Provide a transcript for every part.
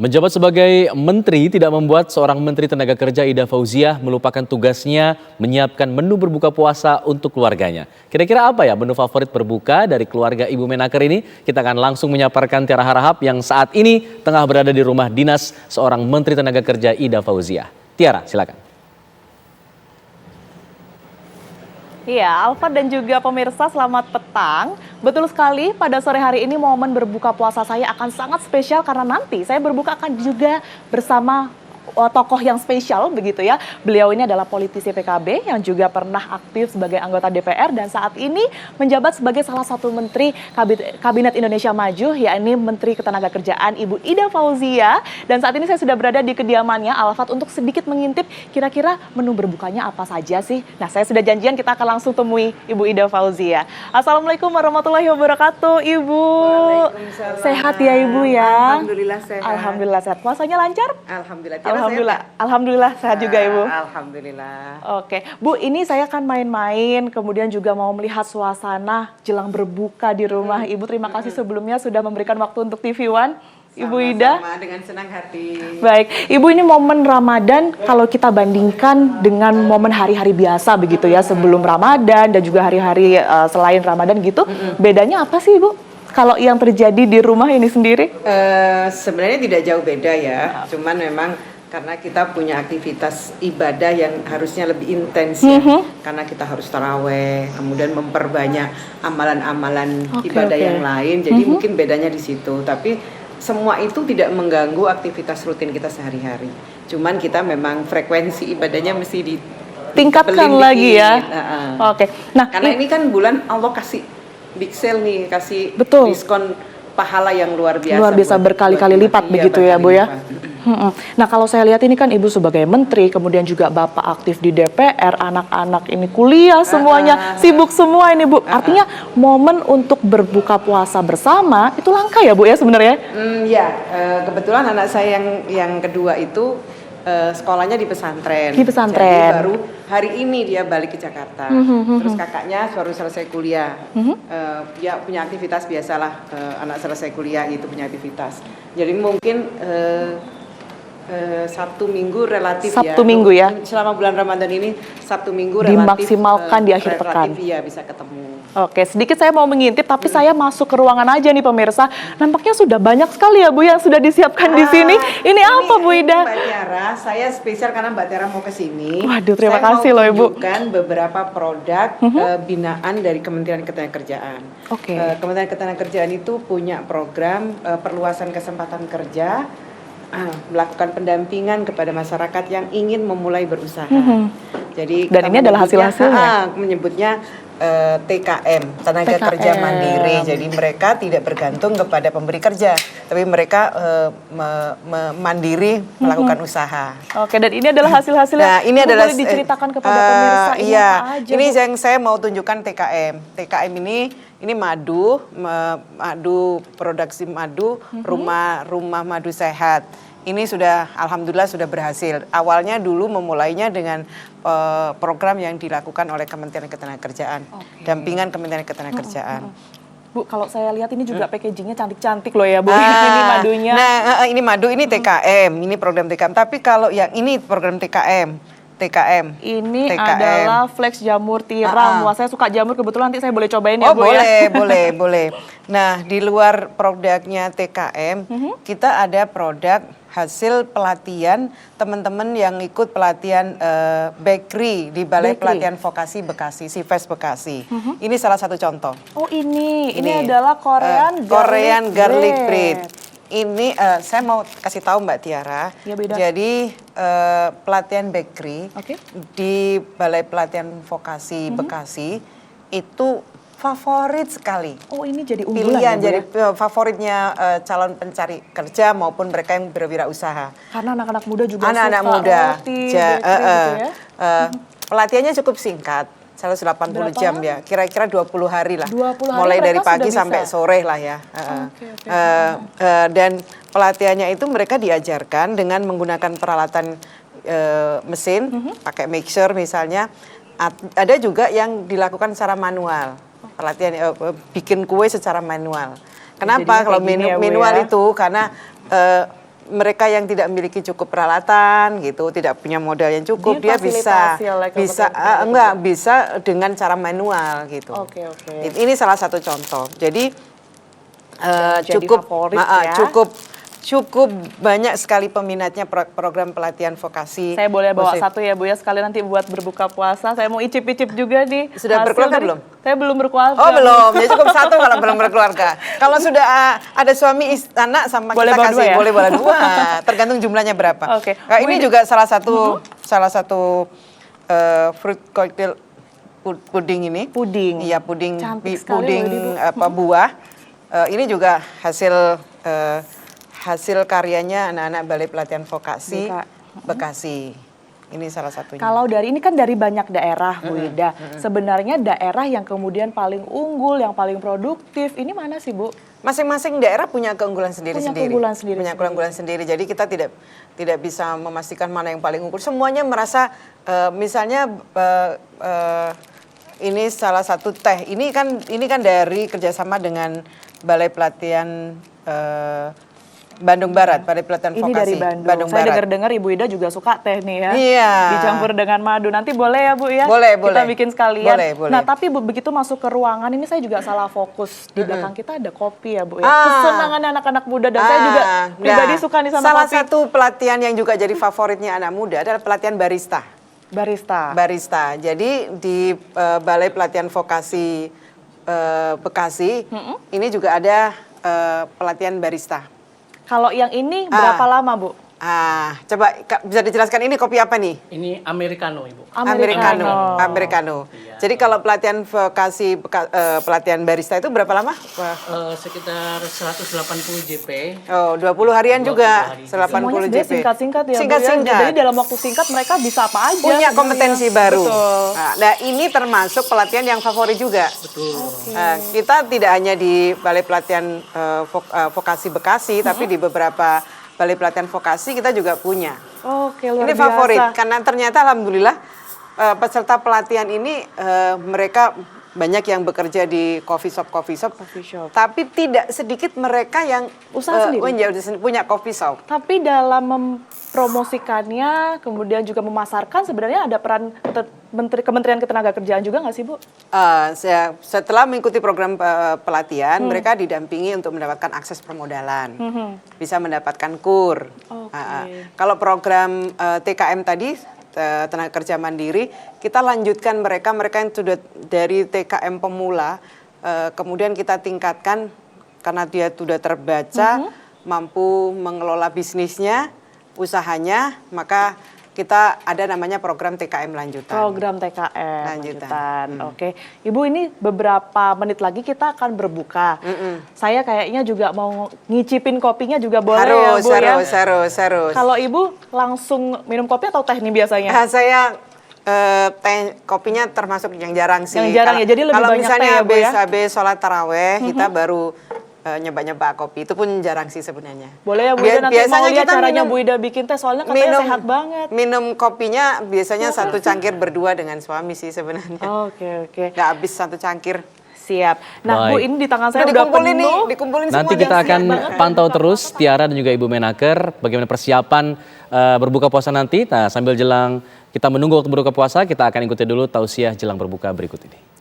Menjabat sebagai menteri tidak membuat seorang Menteri Tenaga Kerja Ida Fauziah melupakan tugasnya menyiapkan menu berbuka puasa untuk keluarganya. Kira-kira apa ya menu favorit berbuka dari keluarga Ibu Menaker ini? Kita akan langsung menyaparkan Tiara Harahap yang saat ini tengah berada di rumah dinas seorang Menteri Tenaga Kerja Ida Fauziah. Tiara, silakan. Iya, Alfa dan juga pemirsa selamat petang. Betul sekali, pada sore hari ini momen berbuka puasa saya akan sangat spesial karena nanti saya berbuka akan juga bersama tokoh yang spesial begitu ya. Beliau ini adalah politisi PKB yang juga pernah aktif sebagai anggota DPR dan saat ini menjabat sebagai salah satu menteri Kabinet Indonesia Maju, yakni Menteri Ketenagakerjaan Ibu Ida Fauziah. Dan saat ini saya sudah berada di kediamannya Alfat untuk sedikit mengintip kira-kira menu berbukanya apa saja sih. Nah, saya sudah janjian kita akan langsung temui Ibu Ida Fauziah. Assalamualaikum warahmatullahi wabarakatuh, Ibu. Sehat ya Ibu ya? Alhamdulillah sehat. Alhamdulillah sehat. Puasanya lancar? Alhamdulillah sehat juga Ibu. Alhamdulillah. Oke, Bu, ini saya kan main-main, kemudian juga mau melihat suasana jelang berbuka di rumah Ibu. Terima kasih sebelumnya sudah memberikan waktu untuk TV One, Ibu Ida. Sama dengan senang hati. Baik, Ibu, ini momen Ramadan kalau kita bandingkan dengan momen hari-hari biasa begitu ya, sebelum Ramadan dan juga hari-hari selain Ramadan gitu, bedanya apa sih Ibu? Kalau yang terjadi di rumah ini sendiri? Sebenarnya tidak jauh beda ya, cuman memang karena kita punya aktivitas ibadah yang harusnya lebih intens ya, karena kita harus taraweh, kemudian memperbanyak amalan-amalan ibadah yang lain, jadi mungkin bedanya di situ. Tapi semua itu tidak mengganggu aktivitas rutin kita sehari-hari. Cuman kita memang frekuensi ibadahnya mesti tingkatkan lagi ya. Oke. Nah, karena ini kan bulan Allah kasih big sale nih, kasih betul, diskon pahala yang luar biasa. Luar biasa berkali-kali lipat begitu ya Bu ya. Nah, kalau saya lihat ini kan Ibu sebagai menteri, kemudian juga Bapak aktif di DPR, anak-anak ini kuliah semuanya, sibuk semua ini Bu. Artinya momen untuk berbuka puasa bersama itu langka ya Bu ya sebenarnya? Kebetulan anak saya yang kedua itu sekolahnya di pesantren. Di pesantren. Jadi baru hari ini dia balik ke Jakarta. Terus kakaknya baru selesai kuliah. Dia punya aktivitas biasalah, anak selesai kuliah itu punya aktivitas. Jadi mungkin Sabtu Minggu relatif Sabtu Minggu ya. Selama bulan Ramadan ini Sabtu Minggu relatif dimaksimalkan di akhir pekan. Iya, bisa ketemu. Oke, sedikit saya mau mengintip tapi saya masuk ke ruangan aja nih pemirsa. Nampaknya sudah banyak sekali ya Bu yang sudah disiapkan di sini. Ini apa Bu Ida? Mbak Tiara, saya spesial karena Mbak Tiara mau ke sini. Waduh, terima kasih loh Ibu. Saya mau tunjukkan beberapa produk binaan dari Kementerian Ketenagakerjaan. Oke. Kementerian Ketenagakerjaan itu punya program perluasan kesempatan kerja, melakukan pendampingan kepada masyarakat yang ingin memulai berusaha. Jadi dan ini adalah hasil-hasilnya. Menyebutnya TKM, Tenaga Kerja Mandiri. Jadi mereka tidak bergantung kepada pemberi kerja, tapi mereka mandiri melakukan usaha. Oke, dan ini adalah hasil-hasilnya. Nah, ini adalah boleh diceritakan kepada pemirsa ini apa aja? Ini yang saya mau tunjukkan TKM. TKM ini madu produksi madu, rumah madu sehat. Ini sudah alhamdulillah sudah berhasil. Awalnya dulu memulainya dengan program yang dilakukan oleh Kementerian Ketenagakerjaan, dampingan Kementerian Ketenagakerjaan. Bu, kalau saya lihat ini juga packagingnya cantik-cantik loh ya Bu. Ini madunya. Nah, ini madu, ini TKM, ini program TKM. Tapi kalau yang ini program TKM. Ini adalah flex jamur tiram. Wah, saya suka jamur, kebetulan nanti saya boleh cobain ya Bu ya? ya? Boleh. Nah, di luar produknya TKM, kita ada produk hasil pelatihan teman-teman yang ikut pelatihan bakery di Balai Pelatihan Vokasi Bekasi, SIVES Bekasi. Ini salah satu contoh. Oh, ini adalah Korean garlic bread. Ini saya mau kasih tahu Mbak Tiara. Ya, beda. Jadi pelatihan bakery di Balai Pelatihan Vokasi Bekasi itu favorit sekali. Oh, ini jadi unggulan pilihan ya, jadi favoritnya calon pencari kerja maupun mereka yang berwirausaha. Karena anak-anak muda juga anak-anak suka muda. roti, gitu ya. Pelatihannya cukup singkat. 180 jam ya, kira-kira 20 hari lah. 20 hari mulai dari pagi bisa sampai sore lah ya. Dan pelatihannya itu mereka diajarkan dengan menggunakan peralatan mesin, pakai mixer misalnya. Ada juga yang dilakukan secara manual, pelatihan bikin kue secara manual. Kenapa? Kalau manual itu karena mereka yang tidak memiliki cukup peralatan gitu, tidak punya modal yang cukup, dia bisa Difasilitasi oleh bisa Kementerian enggak bisa dengan cara manual gitu. Oke. Ini salah satu contoh. Jadi Jadi cukup favorit ya. cukup banyak sekali peminatnya program pelatihan vokasi. Saya boleh bawa musik. satu ya Bu ya, sekali nanti buat berbuka puasa. Saya mau icip-icip juga nih. Sudah hasil berkeluarga dari- belum? Saya belum berkeluarga. Oh belum, ya cukup satu kalau belum berkeluarga. Kalau sudah ada suami anak sama Boleh kita bawa kasih dua ya? boleh bawa dua, tergantung jumlahnya berapa. Oke. Nah, ini Bu, juga salah satu fruit cocktail puding ini. Puding. Iya puding Cantik sekali puding loh ini, Bu. buah. Ini juga hasil karyanya anak-anak Balai Pelatihan Vokasi Bekasi. Ini salah satunya. Kalau dari ini kan dari banyak daerah, Bu Ida. Sebenarnya daerah yang kemudian paling unggul, yang paling produktif, ini mana sih, Bu? Masing-masing daerah punya keunggulan sendiri-sendiri. Punya keunggulan sendiri-sendiri. Punya keunggulan sendiri. Jadi kita tidak bisa memastikan mana yang paling unggul. Semuanya merasa misalnya ini salah satu teh. Ini kan dari kerjasama dengan Balai Pelatihan Bandung Barat, Balai Pelatihan Ini Vokasi dari Bandung. Saya Barat. dengar-dengar Ibu Ida juga suka teh nih ya. Iya. Dicampur dengan madu. Nanti boleh ya Bu ya? Boleh, Kita boleh. bikin sekalian. Boleh. Nah tapi Bu, begitu masuk ke ruangan ini saya juga salah fokus. Di belakang kita ada kopi ya Bu ya. Ah. Kesenangan anak-anak muda dan saya juga pribadi suka nih sama salah kopi. satu pelatihan yang juga jadi favoritnya anak muda adalah pelatihan barista. Barista. Jadi di Balai Pelatihan Vokasi Bekasi ini juga ada pelatihan barista. Kalau yang ini berapa lama Bu? Coba bisa dijelaskan ini kopi apa nih? Ini Americano, Ibu. Americano. Jadi kalau pelatihan vokasi pelatihan barista itu berapa lama? Sekitar 180 JP. Oh, 20 harian juga. 20 hari. 80 Semuanya sebenarnya JP. singkat-singkat ya Bu ya. Singkat-singkat. Jadi dalam waktu singkat mereka bisa apa aja. Punya sebenarnya. kompetensi baru. Betul. Nah, ini termasuk pelatihan yang favorit juga. Betul. Kita tidak hanya di Balai Pelatihan Vokasi Bekasi, tapi di beberapa Balai Pelatihan Vokasi kita juga punya. Oke, luar Ini biasa. favorit karena ternyata alhamdulillah peserta pelatihan ini mereka banyak yang bekerja di coffee shop. Tapi tidak sedikit mereka yang Usaha sendiri? punya coffee shop. Tapi dalam mempromosikannya, kemudian juga memasarkan, sebenarnya ada peran Kementerian Ketenagakerjaan juga nggak sih Bu? Setelah mengikuti program pelatihan, mereka didampingi untuk mendapatkan akses permodalan, bisa mendapatkan KUR. Oke. Kalau program TKM tadi, tenaga kerja mandiri, kita lanjutkan mereka yang sudah dari TKM pemula, kemudian kita tingkatkan karena dia sudah terbaca, mampu mengelola bisnisnya, usahanya, maka kita ada namanya program TKM lanjutan. Program TKM Lanjutan. Oke, Ibu ini beberapa menit lagi kita akan berbuka. Saya kayaknya juga mau ngicipin kopinya juga boleh ya Bu ya. Harus. Kalau Ibu langsung minum kopi atau teh nih biasanya? Saya teh kopinya termasuk yang jarang sih. Yang jarang ya, jadi lebih kalau banyak misalnya teh ya, Bu ya? habis sholat taraweh kita baru nyoba kopi, itu pun jarang sih sebenarnya. Boleh ya Bu Ida, nanti mau lihat caranya Bu Ida bikin teh, soalnya katanya sehat banget. Minum kopinya biasanya satu cangkir berdua dengan suami sih sebenarnya. Oke. Nggak habis satu cangkir. Siap. Nah Bu, Baik. ini di tangan saya udah dikumpulin penuh. dikumpulin Nanti semua. kita akan pantau terus Tiara dan juga Ibu Menaker bagaimana persiapan berbuka puasa nanti. Nah, sambil jelang kita menunggu waktu berbuka puasa, kita akan ikuti dulu tausiah jelang berbuka berikut ini.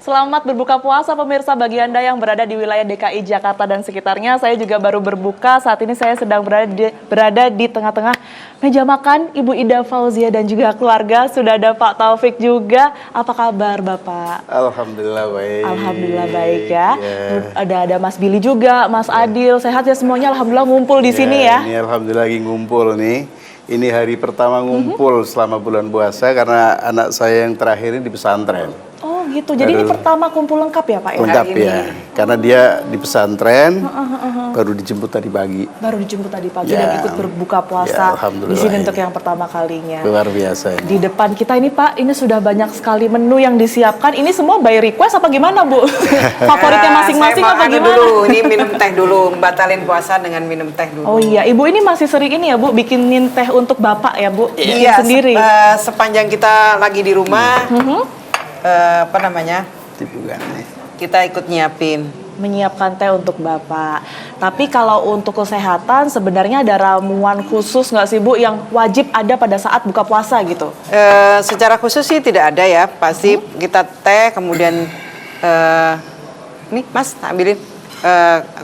Selamat berbuka puasa pemirsa, bagi Anda yang berada di wilayah DKI Jakarta dan sekitarnya. Saya juga baru berbuka, saat ini saya sedang berada di tengah-tengah meja makan Ibu Ida Fauzia dan juga keluarga. Sudah ada Pak Taufik juga. Apa kabar Bapak? Alhamdulillah baik. Alhamdulillah baik ya. Ya. Ada Mas Billy juga, Mas Adil. Sehat ya semuanya, alhamdulillah ngumpul di sini ya. Ini alhamdulillah lagi ngumpul nih. Ini hari pertama ngumpul selama bulan puasa karena anak saya yang terakhir ini di pesantren. Oh gitu, jadi ini pertama kumpul lengkap ya Pak ya? Lengkap ya, karena dia di pesantren, baru dijemput tadi pagi. Baru dijemput tadi pagi Ya. dan ikut berbuka Ya, puasa alhamdulillah. di sini untuk yang pertama kalinya. Luar biasa ini. Di depan kita ini Pak, ini sudah banyak sekali menu yang disiapkan. Ini semua by request apa gimana Bu? Favoritnya masing-masing saya apa makan gimana? dulu, ini minum teh dulu, batalin puasa dengan minum teh dulu. Oh iya, Ibu ini masih sering ini ya Bu, bikinin teh untuk Bapak ya Bu? Bikin sendiri? Sepanjang kita lagi di rumah, apa namanya, Tipu kan nih. kita ikut nyiapin. menyiapkan teh untuk Bapak. Tapi kalau untuk kesehatan sebenarnya ada ramuan khusus nggak sih Bu yang wajib ada pada saat buka puasa gitu? Secara khusus sih tidak ada ya. Pasti kita teh, kemudian nih Mas ambilin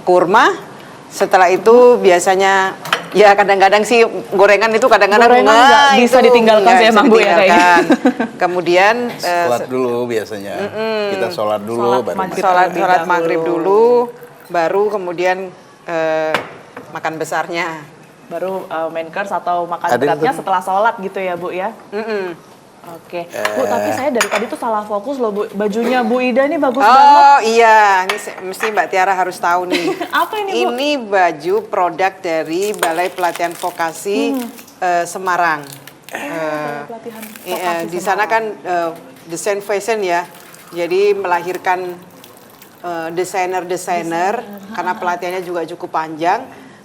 kurma. Setelah itu biasanya ya kadang-kadang sih gorengan itu kadang-kadang Gorengan nggak bisa ditinggalkan sih emang Bu ya kayaknya. Kemudian Sholat dulu biasanya. Kita sholat dulu, Sholat baru maghrib. makan. sholat Terlebih maghrib dahulu. dulu, baru kemudian makan besarnya. Baru main course atau makan Ada beratnya yang- setelah sholat gitu ya Bu ya? Oke, Bu tapi saya dari tadi tuh salah fokus loh Bu. Bajunya Bu Ida ini bagus banget. Oh iya, ini mesti Mbak Tiara harus tahu nih. Apa ini, Bu? Ini baju produk dari Balai Pelatihan Vokasi Semarang. Pelatihan Di sana kan desain fashion ya, jadi melahirkan desainer-desainer karena pelatihannya juga cukup panjang.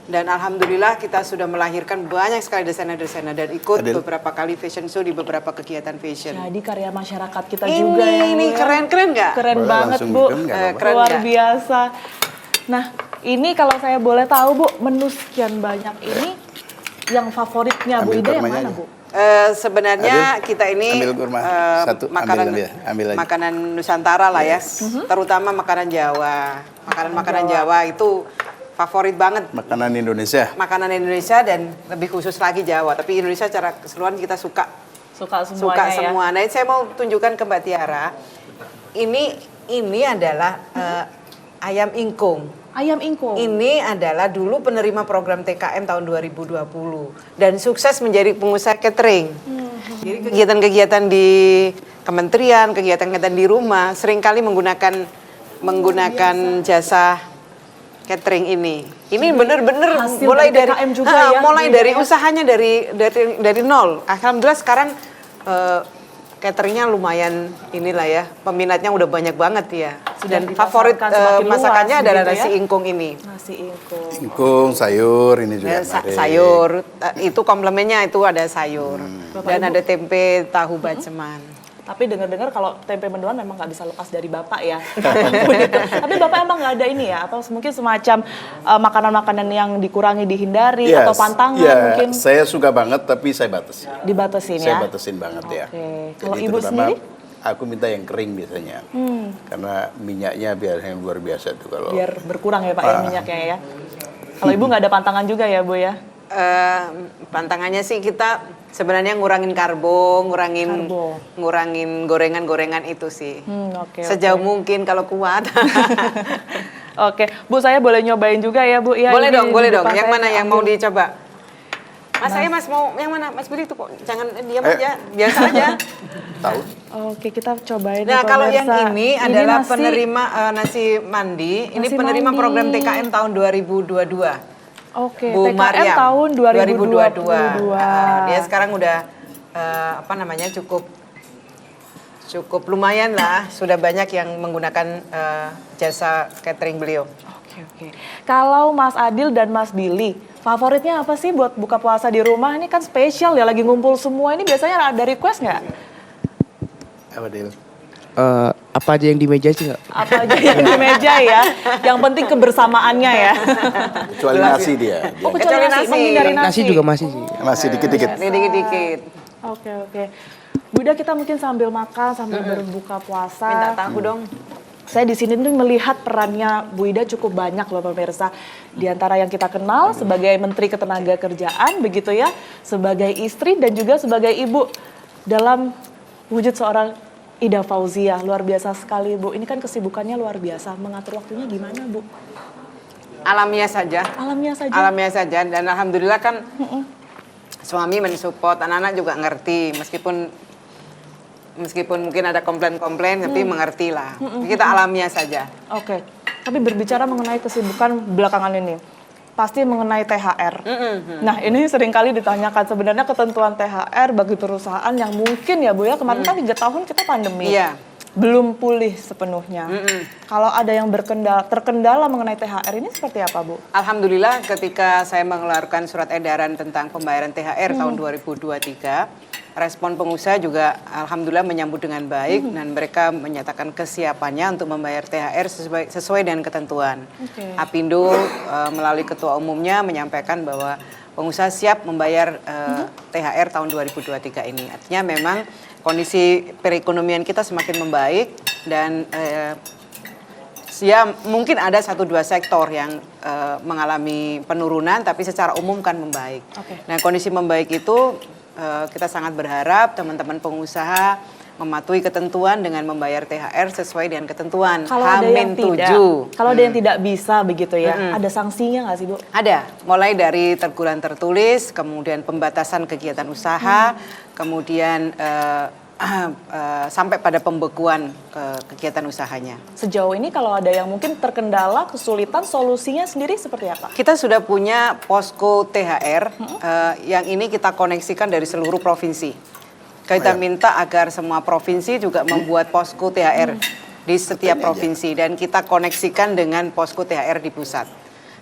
Dan alhamdulillah kita sudah melahirkan banyak sekali desainer-desainer dan ikut Adil. beberapa kali fashion show di beberapa kegiatan fashion. Jadi karya masyarakat kita juga ya Bu Ini ya. keren-keren nggak? Keren Boleh banget langsung Bu, bikin, nggak apa-apa. Keren luar nggak? biasa. Nah ini kalau saya boleh tahu Bu, menu sekian banyak ini yang favoritnya Bu Ambil Ida yang kurmanya mana aja. Bu? Sebenarnya Adil, kita ini ambil kurma. Satu, makanan ambil aja. makanan Nusantara lah ya, terutama makanan Jawa. Makanan Jawa itu favorit banget Makanan Indonesia. makanan Indonesia dan lebih khusus lagi Jawa. Tapi Indonesia secara keseluruhan kita suka Suka semuanya ya? semua. Nah, saya mau tunjukkan ke Mbak Tiara. Ini adalah ayam ingkung. Ayam ingkung. Ini adalah dulu penerima program TKM tahun 2020 dan sukses menjadi pengusaha catering. Jadi kegiatan-kegiatan di kementerian, kegiatan-kegiatan di rumah seringkali menggunakan jasa catering ini. Ini benar-benar Hasil mulai dari dari TKM juga ya, mulai Bu dari Ida ya? usahanya dari nol. Alhamdulillah sekarang cateringnya lumayan inilah ya, peminatnya udah banyak banget ya. Sudah Dan favorit dipasarkan semakin luas masakannya adalah begitu nasi ya? ingkung ini. Nasi ingkung. Ingkung, sayur, ini juga. menarik. Sayur, itu komplemennya itu ada sayur Bapak dan Ibu. ada tempe tahu baceman. Tapi dengar-dengar kalau tempe mendoan memang nggak bisa lepas dari Bapak ya. Begitu. Tapi Bapak emang nggak ada ini ya? Atau mungkin semacam makanan-makanan yang dikurangi, dihindari, Yes, atau pantangan ya, mungkin saya suka banget tapi saya batasi. dibatasin Saya ya? batasin banget ya. Oke. Kalau Jadi Ibu terutama sendiri? aku minta yang kering biasanya. Karena minyaknya biar yang luar biasa tuh kalau. Biar berkurang ya Pak ya minyaknya ya. Kalau Ibu nggak ada pantangan juga ya Bu ya? Pantangannya sih kita sebenarnya ngurangin karbo, ngurangin gorengan-gorengan itu sih. Oke. Sejauh mungkin kalau kuat. Oke, Bu saya boleh nyobain juga ya Bu ya? boleh Ini dong, di boleh dong. depan Yang saya mana yang mau ambil. dicoba? Mas saya Mas mau yang mana? Mas Billy tuh kok jangan diam Ayo. aja, biasa aja. Tahu? Oke, kita cobain. Nah, ya, kalau yang pemirsa. ini adalah nasi- penerima nasi mandi. Ini Nasi penerima mandi. program TKM tahun 2022. Oke, Bu TKM Mariam, tahun 2022. Dia sekarang udah cukup lumayan lah. Sudah banyak yang menggunakan jasa catering beliau. Oke. Kalau Mas Adil dan Mas Billy, favoritnya apa sih buat buka puasa di rumah? Ini kan spesial ya, lagi ngumpul semua. Ini biasanya ada request nggak? Apa Del? Apa aja yang di meja sih nggak? Apa aja yang di meja ya? Yang penting kebersamaannya ya. Kecuali nasi dia. Oh, Dia kecuali nasi, menghindari nasi. Nasi juga masih sih. masih dikit-dikit. Ini dikit-dikit. Oke. Bu Ida, kita mungkin sambil makan, sambil berbuka puasa. Minta tahu dong. Saya di sini tuh melihat perannya Bu Ida cukup banyak loh pemirsa. Di antara yang kita kenal sebagai Menteri Ketenagakerjaan begitu ya, sebagai istri dan juga sebagai ibu dalam wujud seorang Ida Fauzia. Luar biasa sekali Bu. Ini kan kesibukannya luar biasa. Mengatur waktunya gimana Bu? Alamiah saja. Alamiah saja. Alamiah saja dan alhamdulillah kan suami mensupport, anak-anak juga ngerti meskipun mungkin ada komplain-komplain tapi mengerti lah. Kita alamiah saja. Oke. Tapi berbicara mengenai kesibukan belakangan ini, pasti mengenai THR. Nah, ini seringkali ditanyakan sebenarnya ketentuan THR bagi perusahaan yang mungkin ya Bu ya, kemarin kan 3 tahun kita pandemi. Iya. Belum pulih sepenuhnya. Kalau ada yang terkendala mengenai THR ini seperti apa Bu? Alhamdulillah ketika saya mengeluarkan surat edaran tentang pembayaran THR tahun 2023, respon pengusaha juga alhamdulillah menyambut dengan baik dan mereka menyatakan kesiapannya untuk membayar THR sesuai dengan ketentuan. Apindo melalui ketua umumnya menyampaikan bahwa pengusaha siap membayar THR tahun 2023 ini. Artinya memang kondisi perekonomian kita semakin membaik dan ya mungkin ada 1-2 sektor yang mengalami penurunan tapi secara umum kan membaik. Nah, kondisi membaik itu kita sangat berharap teman-teman pengusaha mematuhi ketentuan dengan membayar THR sesuai dengan ketentuan. Kalau ada yang tidak, kalau ada yang tidak bisa begitu ya, ada sanksinya nggak sih Bu? Ada, mulai dari teguran tertulis, kemudian pembatasan kegiatan usaha, kemudian sampai pada pembekuan kegiatan usahanya. Sejauh ini kalau ada yang mungkin terkendala, kesulitan, solusinya sendiri seperti apa? Kita sudah punya posko THR yang ini kita koneksikan dari seluruh provinsi. Kita minta agar semua provinsi juga membuat posko THR di setiap provinsi dan kita koneksikan dengan posko THR di pusat.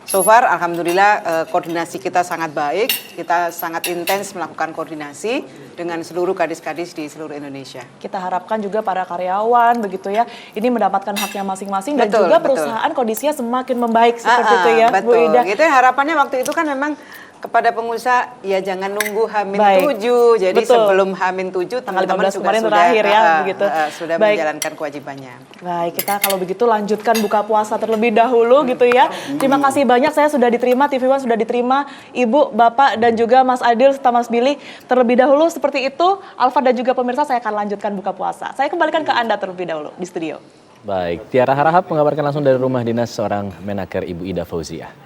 So far, alhamdulillah koordinasi kita sangat baik, kita sangat intens melakukan koordinasi dengan seluruh kadis-kadis di seluruh Indonesia. Kita harapkan juga para karyawan begitu ya, ini mendapatkan haknya masing-masing dan Betul, juga betul. perusahaan kondisinya semakin membaik seperti itu ya, Bu betul. Ida. Gitu harapannya waktu itu kan memang kepada pengusaha ya jangan nunggu Baik. H-7. Jadi Betul. sebelum H-7 Tanggal teman-teman 15 kemarin terakhir ya, begitu. sudah Baik. menjalankan kewajibannya. Baik, kita kalau begitu lanjutkan buka puasa terlebih dahulu gitu ya. Terima kasih banyak, saya sudah diterima, TV One sudah diterima, Ibu, Bapak, dan juga Mas Adil serta Mas Billy. Terlebih dahulu seperti itu, Alfa dan juga pemirsa saya akan lanjutkan buka puasa. Saya kembalikan ke Anda terlebih dahulu di studio. Baik, Tiara Harahap mengabarkan langsung dari rumah dinas seorang Menaker Ibu Ida Fauziah.